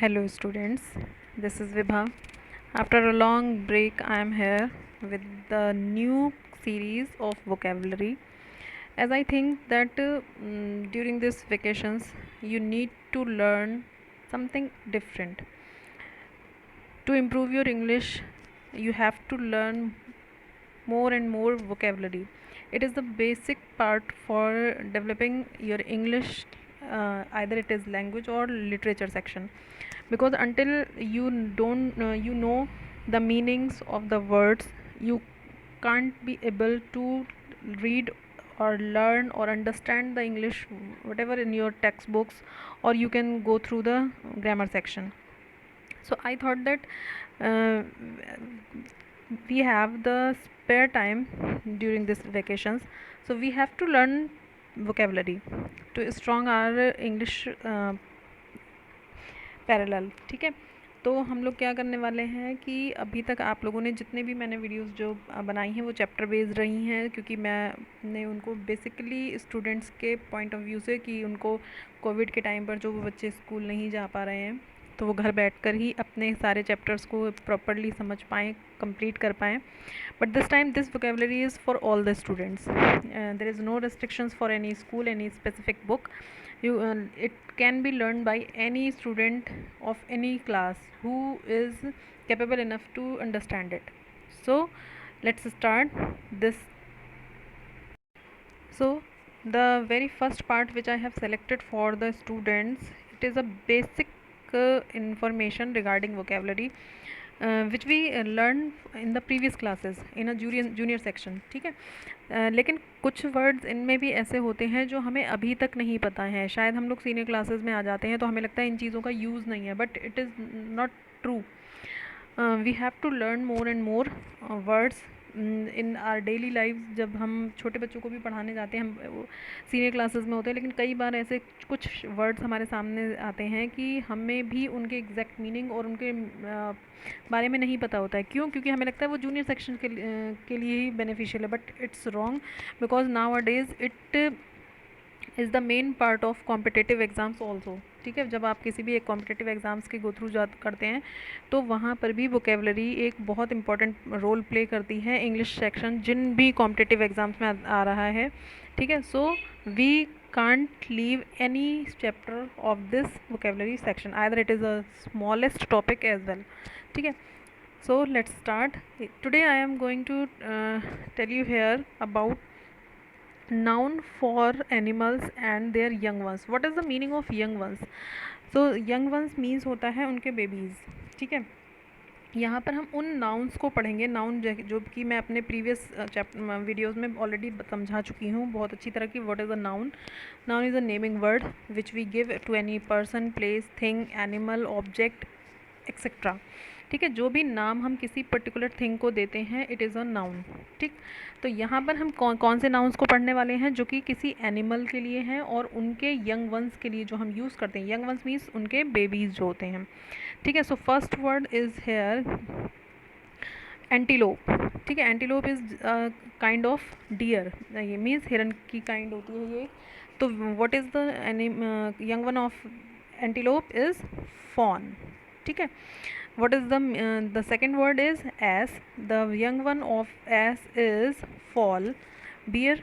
Hello students, this is Vibha. After a long break, I am here with the new series of vocabulary. As I think that during these vacations, you need to learn something different. To improve your English, you have to learn more and more vocabulary. It is the basic part for developing your English, either it is language or literature section, because until you don't you know the meanings of the words, you can't be able to read or learn or understand the English whatever in your textbooks, or you can go through the grammar section. So I thought that uh, we have the spare time during this vacations, so we have to learn vocabulary to strong our English parallel. ठीक है, तो हम लोग क्या करने वाले हैं कि अभी तक आप लोगों ने जितने भी मैंने वीडियोस जो बनाई हैं वो चैप्टर बेस्ड रही हैं, क्योंकि मैंने उनको बेसिकली स्टूडेंट्स के पॉइंट ऑफ व्यू से, कि उनको कोविड के टाइम पर जो वो बच्चे स्कूल नहीं जा पा रहे हैं तो वो घर बैठकर ही अपने सारे चैप्टर्स को प्रॉपरली समझ पाएँ, कंप्लीट कर पाएँ. But this time this vocabulary is for all the students. There is no restrictions for any school, any specific book. It can be learned by any student of any class who is capable enough to understand it. So let's start this. So the very first part which I have selected for the students, it is a basic information regarding vocabulary, which we learned in the previous classes in a junior section. ठीक है, लेकिन कुछ words इनमें भी ऐसे होते हैं जो हमें अभी तक नहीं पता है. शायद हम लोग सीनियर क्लासेस में आ जाते हैं तो हमें लगता है इन चीज़ों का यूज़ नहीं है, but it is not true. We have to learn more and more words in our daily life. जब हम छोटे बच्चों को भी पढ़ाने जाते हैं, हम वो सीनियर क्लासेस में होते हैं, लेकिन कई बार ऐसे कुछ वर्ड्स हमारे सामने आते हैं कि हमें भी उनके एग्जैक्ट मीनिंग और उनके बारे में नहीं पता होता है. क्यों? क्योंकि हमें लगता है वो जूनियर सेक्शन के लिए ही बेनिफिशियल है, but it's wrong, because now a days it is the main part of competitive exams also. ठीक है, जब आप किसी भी एक कॉम्पिटिटिव एग्ज़ाम्स के गो थ्रू करते हैं तो वहाँ पर भी वोकेबलरी एक बहुत इंपॉर्टेंट रोल प्ले करती है. इंग्लिश सेक्शन जिन भी कॉम्पिटिटिव एग्ज़ाम्स में आ रहा है, ठीक है, so we can't leave any chapter of this vocabulary section, either it is a smallest topic as well. ठीक है, so let's start. Today I am going to tell you here about noun for animals and their young ones. What is the meaning of young ones? So young ones means होता है उनके babies. ठीक है, यहाँ पर हम उन nouns को पढ़ेंगे. नाउन जो कि मैं अपने प्रीवियस वीडियोस में ऑलरेडी समझा चुकी हूँ बहुत अच्छी तरह की. What is a noun? Noun is a naming word which we give to any person, place, thing, animal, object etcetera. ठीक है, जो भी नाम हम किसी पर्टिकुलर थिंग को देते हैं, इट इज़ अ नाउन. ठीक, तो यहाँ पर हम कौन से नाउन्स को पढ़ने वाले हैं जो कि किसी एनिमल के लिए हैं और उनके यंग वंस के लिए जो हम यूज़ करते हैं. यंग वंस मीन्स उनके बेबीज़ जो होते हैं. ठीक है, so first word is here antelope. ठीक है, antelope is kind of deer. ये मीन्स हिरन की काइंड होती है ये. तो what is the young one of antelope is fawn. ठीक है, what is the second word is ass. The young one of ass is foal. Bear,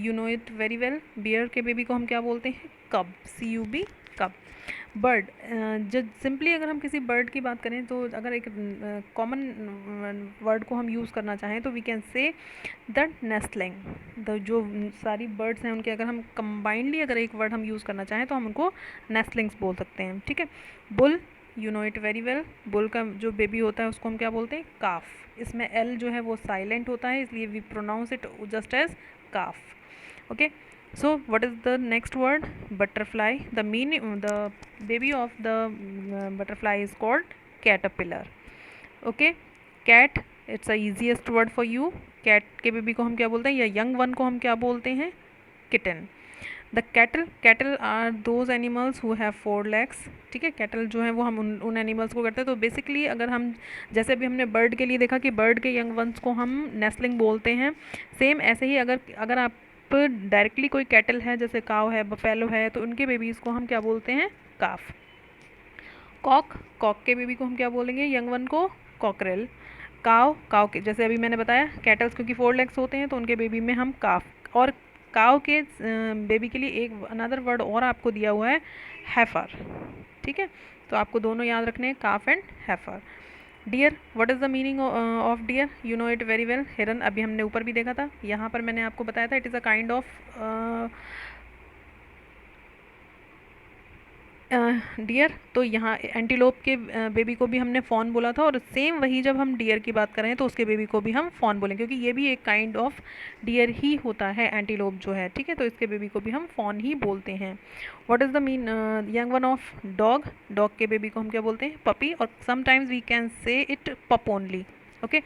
you know it very well. Bear के baby को हम क्या बोलते हैं? cub. cub, cub. Bird, जब simply अगर हम किसी बर्ड की बात करें तो अगर एक कॉमन वर्ड को हम यूज़ करना चाहें तो we can say the nestling. The जो सारी बर्ड्स हैं उनके अगर हम कंबाइंडली अगर एक वर्ड हम यूज़ करना चाहें तो हम उनको नेस्टलिंग्स बोल सकते हैं. ठीक है, bull, you know it very well. Bull का जो बेबी होता है उसको हम क्या बोलते हैं? काफ. इसमें एल जो है वो साइलेंट होता है, इसलिए we pronounce it just as calf. Okay, so what is the next word? Butterfly. The meaning, the baby of the butterfly is called caterpillar. Okay, cat, it's the easiest word for you. cat के baby को हम क्या बोलते हैं, या young one को हम क्या बोलते हैं? kitten. The cattle are those animals who have 4 legs. ठीक है, कैटल जो है वो हम उन एनिमल्स को करते हैं. तो बेसिकली अगर हम, जैसे अभी हमने बर्ड के लिए देखा कि बर्ड के यंग वंस को हम नेस्लिंग बोलते हैं, सेम ऐसे ही अगर आप डायरेक्टली कोई कैटल है, जैसे काव है, बफेलो है, तो उनके बेबीज़ को हम क्या बोलते हैं? काफ. कॉक, कॉक के बेबी को हम क्या बोलेंगे, यंग वन को कॉकरेल। काव, काव के जैसे अभी मैंने बताया कैटल्स क्योंकि 4 लेग्स होते हैं तो उनके बेबी में हम काफ। और काव के बेबी के लिए एक अनदर वर्ड और आपको दिया हुआ है, हैफर। ठीक है, तो आपको दोनों याद रखने हैं, calf and heifer. Dear, what is the meaning of dear, you know it very well. हिरन अभी हमने ऊपर भी देखा था, यहाँ पर मैंने आपको बताया था it is a kind of dear. तो यहाँ एंटीलोप के बेबी को भी हमने फॉन बोला था, और सेम वही जब हम डियर की बात करें तो उसके बेबी को भी हम फॉन बोलेंगे, क्योंकि ये भी एक काइंड ऑफ डियर ही होता है एंटीलोप जो है। ठीक है, तो इसके बेबी को भी हम फॉन ही बोलते हैं। What is the mean young one of dog, dog के बेबी को हम क्या बोलते हैं, पपी, और sometimes we can say it pup only. Okay,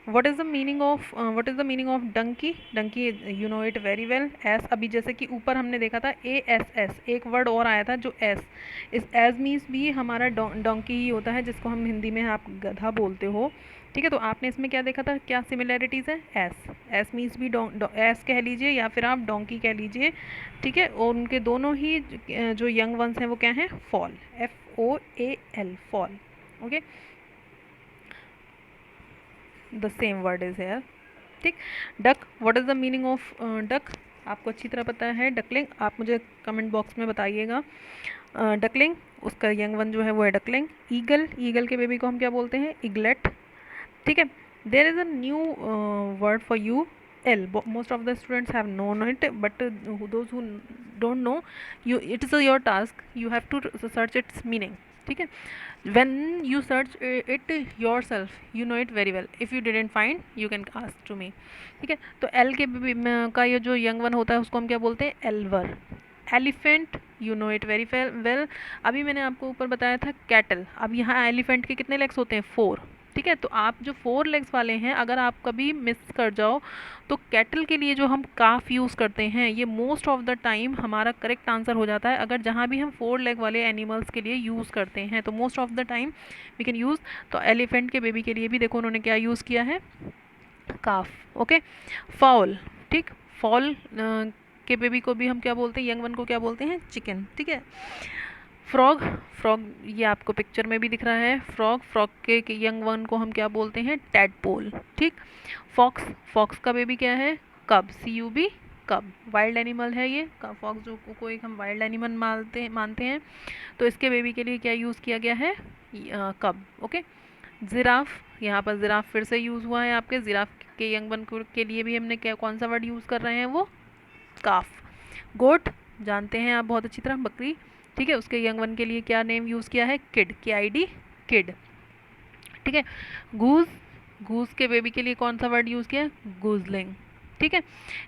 what is the meaning of donkey, donkey you know it very well. Ass, अभी जैसे कि ऊपर हमने देखा था ए एस एस, एक वर्ड और आया था जो एस, इस एज मीन्स भी हमारा डोंकी ही होता है, जिसको हम हिंदी में आप गधा बोलते हो। ठीक है, तो आपने इसमें क्या देखा था, क्या सिमिलैरिटीज़ है, एस, एस मीन्स भी एस कह लीजिए या फिर आप डोंकी कह लीजिए। ठीक है, और उनके दोनों ही जो यंग वंस हैं वो क्या हैं, foal, FOAL, foal. Okay, the same word is here. ठीक, duck, what is the meaning of duck, आपको अच्छी तरह पता है। डकलिंग, आप मुझे कमेंट बॉक्स में बताइएगा। डकलिंग, उसका यंग वन जो है वो है डकलिंग। ईगल, ईगल के बेबी को हम क्या बोलते हैं, इगलेट। ठीक है, there is a new word for you, all. Most of the students have known it, but those who don't know, you it is your task, you have to search its meaning. ठीक है, when you search it yourself you know it very well, if you didn't find you can ask to me। ठीक है, तो L के का ये जो young one होता है उसको हम क्या बोलते हैं, elver. Elephant, you know it very well. अभी मैंने आपको ऊपर बताया था कैटल, अब यहाँ एलिफेंट के कितने लेग्स होते हैं, 4। ठीक है, तो आप जो 4 लेग्स वाले हैं अगर आप कभी मिस कर जाओ तो कैटल के लिए जो हम काफ यूज़ करते हैं ये मोस्ट ऑफ द टाइम हमारा करेक्ट आंसर हो जाता है। अगर जहाँ भी हम 4 लेग वाले एनिमल्स के लिए यूज़ करते हैं तो most of the time we can use. तो एलिफेंट के बेबी के लिए भी देखो उन्होंने क्या यूज़ किया है, काफ। ओके, फॉल, ठीक, फॉल के बेबी को भी हम क्या बोलते हैं, यंग वन को क्या बोलते हैं, चिकन। ठीक है, फ्रॉग, फ्रॉग ये आपको पिक्चर में भी दिख रहा है, फ्रॉग, फ्रॉग के यंग वन को हम क्या बोलते हैं, टैडपोल। ठीक, फॉक्स, फॉक्स का बेबी क्या है, कब, CUB, कब, वाइल्ड एनिमल है ये फॉक्स, जो को एक हम वाइल्ड एनिमल मानते हैं। तो इसके बेबी के लिए क्या यूज़ किया गया है, कब। ओके, जिराफ, यहाँ पर जिराफ फिर से यूज़ हुआ है, आपके जिराफ के यंग वन के लिए भी हमने क्या कौन सा वर्ड यूज़ कर रहे हैं, वो काफ। गोट, जानते हैं आप बहुत अच्छी तरह, बकरी। ठीक है, उसके यंग वन के लिए क्या नेम यूज़ किया है, किड, KID, किड। ठीक है, गूज, गूज के बेबी के लिए कौन सा वर्ड यूज़ किया है, गूजलिंग। ठीक है,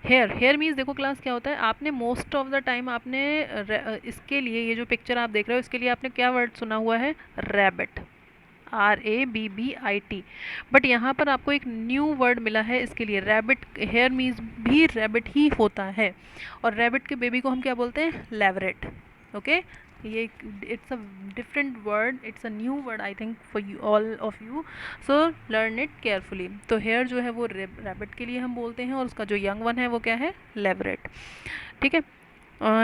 हेयर, हेयर मीन्स देखो क्लास क्या होता है, आपने मोस्ट ऑफ द टाइम आपने इसके लिए ये जो पिक्चर आप देख रहे हो इसके लिए आपने क्या वर्ड सुना हुआ है, रैबिट, RABBIT। बट यहाँ पर आपको एक न्यू वर्ड मिला है इसके लिए, रैबिट। हेयर मीन्स भी रैबिट ही होता है, और रैबिट के बेबी को हम क्या बोलते हैं, लेवरेट। ओके, ये it's a different word, it's a new word I think for you all of you, so learn it carefully. तो हेयर जो है वो रैबिट के लिए हम बोलते हैं, और उसका जो यंग वन है वो क्या है, लेवरेट। ठीक है,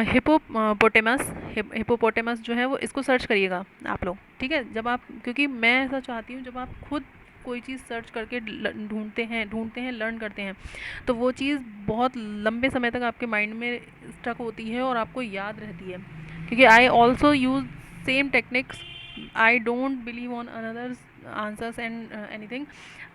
हिपोपोटेमस, हिपोपोटेमस जो है वो, इसको सर्च करिएगा आप लोग। ठीक है, जब आप, क्योंकि मैं ऐसा चाहती हूँ जब आप खुद कोई चीज़ सर्च करके ढूंढते हैं लर्न करते हैं तो वो चीज़ बहुत लंबे समय तक आपके माइंड में स्टक होती है और आपको याद रहती है। क्योंकि I also use same techniques, I don't believe on another answers and anything,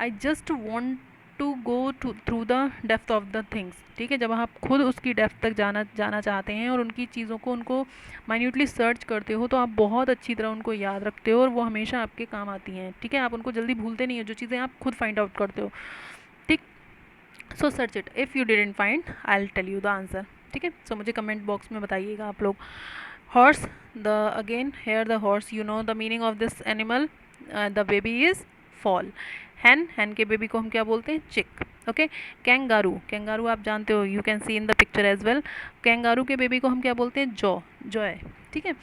I just want to go through the depth of the things. ठीक है, जब आप खुद उसकी डेप्थ तक जाना चाहते हैं और उनकी चीज़ों को उनको माइन्यूटली सर्च करते हो तो आप बहुत अच्छी तरह उनको याद रखते हो और वो हमेशा आपके काम आती हैं। ठीक है, आप उनको जल्दी भूलते नहीं हो जो चीज़ें आप खुद फाइंड आउट करते हो। ठीक, so search it, if you didn't find I will tell you the answer. ठीक है, सो मुझे कमेंट बॉक्स में बताइएगा आप लोग। Horse, the again here the horse, you know the meaning of this animal, the baby is foal. Hen, hen के baby को हम क्या बोलते हैं, चिक। ओके, कैंगारू, कैंगारू आप जानते हो, you can see in the picture as well. Kangaroo के बेबी को हम क्या बोलते हैं, जॉय। ठीक है,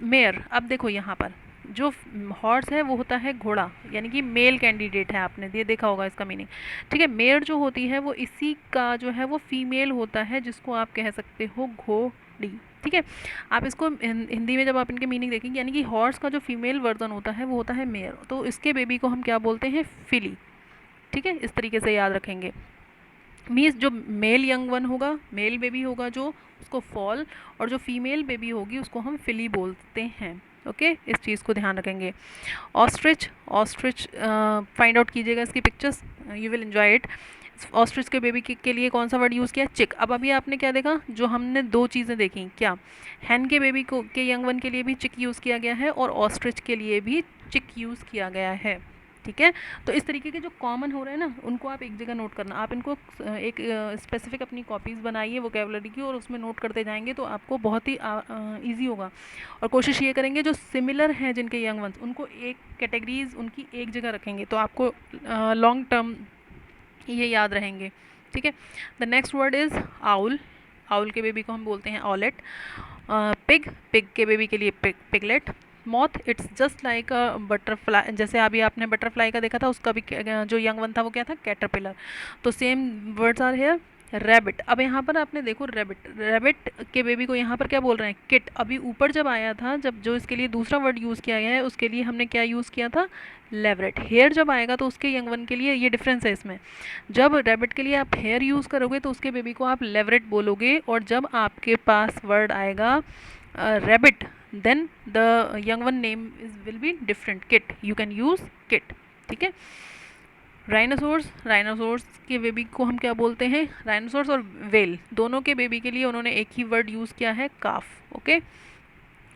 मेयर, अब देखो यहाँ पर जो हॉर्स है वो होता है घोड़ा, यानी कि मेल कैंडिडेट है, आपने ये देखा होगा इसका मीनिंग। ठीक है, मेयर जो होती है वो इसी का जो है वो फीमेल होता है, जिसको आप कह सकते हो घोड़ी। ठीक है। आप इसको हिंदी में जब आप इनके मीनिंग देखेंगे, यानी कि हॉर्स का जो फीमेल वर्जन होता है वो होता है मेयर, तो इसके बेबी को हम क्या बोलते हैं, फिली। ठीक है, इस तरीके से याद रखेंगे। मीन्स जो मेल यंग वन होगा, मेल बेबी होगा जो, उसको फॉल, और जो फीमेल बेबी होगी उसको हम फिली बोलते हैं। ओके, इस चीज़ को ध्यान रखेंगे। ऑस्ट्रिच, ऑस्ट्रिच फाइंड आउट कीजिएगा इसकी pictures, you will enjoy it. Ostrich के बेबी के लिए कौन सा वर्ड यूज़ किया, चिक। अब अभी आपने क्या देखा, जो हमने दो चीज़ें देखी, क्या हैन के बेबी को के यंग वन के लिए भी चिक यूज़ किया गया है और ऑस्ट्रिच के लिए भी चिक यूज़ किया गया है। ठीक है, तो इस तरीके के जो कॉमन हो रहे हैं ना, उनको आप एक जगह नोट करना। आप इनको एक स्पेसिफिक अपनी कॉपीज़ बनाइए वोकेबलरी की, और उसमें नोट करते जाएंगे तो आपको बहुत ही ईजी होगा। और कोशिश ये करेंगे जो सिमिलर हैं जिनके यंग वंस, उनको एक कैटेगरीज उनकी एक जगह रखेंगे तो आपको लॉन्ग टर्म ये याद रहेंगे। ठीक है, the next word is owl. Owl के बेबी को हम बोलते हैं ऑलेट। पिग, पिग के बेबी के लिए piglet. Moth, it's just like a butterfly, जैसे अभी आपने बटरफ्लाई का देखा था, उसका भी जो यंग वन था वो क्या था, कैटरपिलर। तो same words are here. Rabbit, अब यहाँ पर आपने देखो रैबिट, रैबिट के बेबी को यहाँ पर क्या बोल रहे हैं, किट। अभी ऊपर जब आया था, जब जो इसके लिए दूसरा वर्ड यूज़ किया गया है उसके लिए हमने क्या यूज़ किया था, लेवरेट। हेयर जब आएगा तो उसके यंग वन के लिए ये डिफरेंस है इसमें, जब रैबिट के लिए आप हेयर यूज़ करोगे तो उसके बेबी को आप लेवरेट बोलोगे, और जब आपके पास वर्ड आएगा rabbit, then the young one name will be different, kit, you can use kit। ठीक है। राइनोसोर्स, राइनोसोर्स के बेबी को हम क्या बोलते हैं, राइनोसोर्स और वेल दोनों के बेबी के लिए उन्होंने एक ही वर्ड यूज़ किया है, calf. Okay.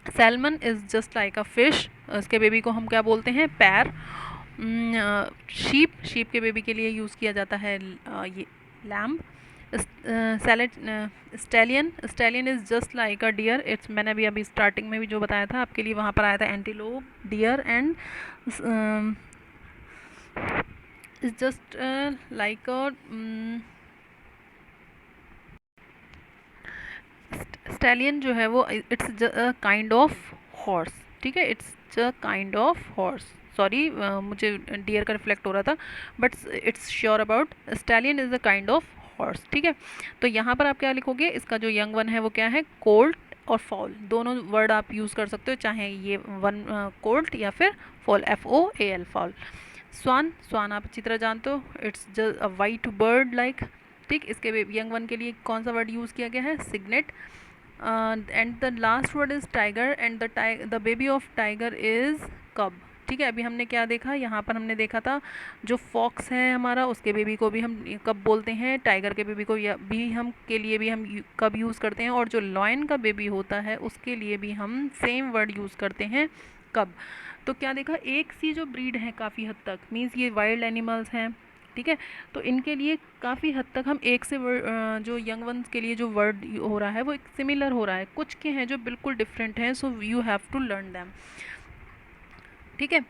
Salmon is just like a fish, इसके बेबी को हम क्या बोलते हैं, पैर। शीप, शीप के बेबी के लिए यूज़ किया जाता है ये lamb. Stallion, stallion is just like a deer, it's, मैंने अभी स्टार्टिंग में भी जो बताया था आपके लिए, वहाँ पर आया था antelope, deer and is just like a stallion जो है वो it's a kind of horse. ठीक है, it's a kind of horse, sorry मुझे डियर का रिफ्लेक्ट हो रहा था, but it's sure about stallion is a kind of horse. ठीक है, तो यहाँ पर आप क्या लिखोगे, इसका जो यंग वन है वो क्या है, कोल्ट और फॉल, दोनों वर्ड आप यूज़ कर सकते हो, चाहे ये वन कोल्ट या फिर फॉल, FOAL, फॉल। स्वान, स्वान आप अच्छी तरह जानते हो, it's just a white bird like. ठीक, इसके यंग वन के लिए कौन सा वर्ड यूज़ किया गया है, cygnet. And the last word is tiger, and the baby of tiger is cub. ठीक है, अभी हमने क्या देखा, यहाँ पर हमने देखा था जो फॉक्स है हमारा, उसके बेबी को भी हम कब बोलते हैं, टाइगर के बेबी को भी हम के लिए भी हम कब यूज़ करते हैं, और जो लॉयन का बेबी होता है उसके लिए भी हम सेम वर्ड यूज़ करते हैं, कब। तो क्या देखा, एक सी जो ब्रीड है काफ़ी हद तक, मीन्स ये वाइल्ड एनिमल्स हैं। ठीक है, तो इनके लिए काफ़ी हद तक हम एक से जो यंग वंस के लिए जो वर्ड हो रहा है वो एक सिमिलर हो रहा है, कुछ के हैं जो बिल्कुल डिफरेंट हैं, so you have to learn them. ठीक है,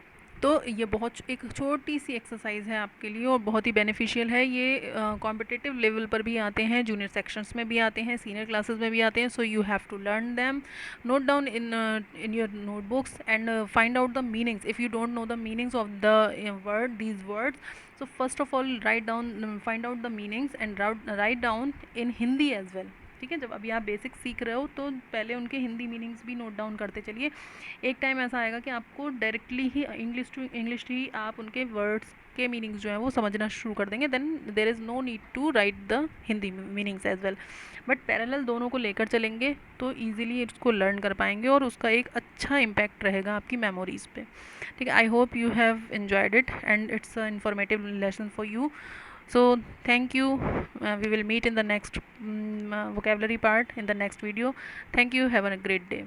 तो ये बहुत एक छोटी सी एक्सरसाइज है आपके लिए और बहुत ही बेनिफिशियल है। ये कॉम्पिटिटिव लेवल पर भी आते हैं, जूनियर सेक्शंस में भी आते हैं, सीनियर क्लासेस में भी आते हैं, so you have to learn them, note down in your notebooks and find out the meanings if you don't know the meanings of the word these words. So first of all write down, find out the meanings and write down in Hindi as well. ठीक है, जब अभी आप basic सीख रहे हो तो पहले उनके हिंदी मीनिंग्स भी नोट डाउन करते चलिए। एक टाइम ऐसा आएगा कि आपको डायरेक्टली ही इंग्लिश ही आप उनके वर्ड्स के मीनिंग्स जो है वो समझना शुरू कर देंगे, then there is no need to write the Hindi meanings as well. But parallel दोनों को लेकर चलेंगे तो ईजिली इसको लर्न कर पाएंगे और उसका एक अच्छा इम्पैक्ट रहेगा आपकी मेमोरीज़ पे। ठीक है, I hope you have enjoyed it and it's a informative lesson for you. So thank you, we will meet in the next vocabulary part in the next video. Thank you, have a great day.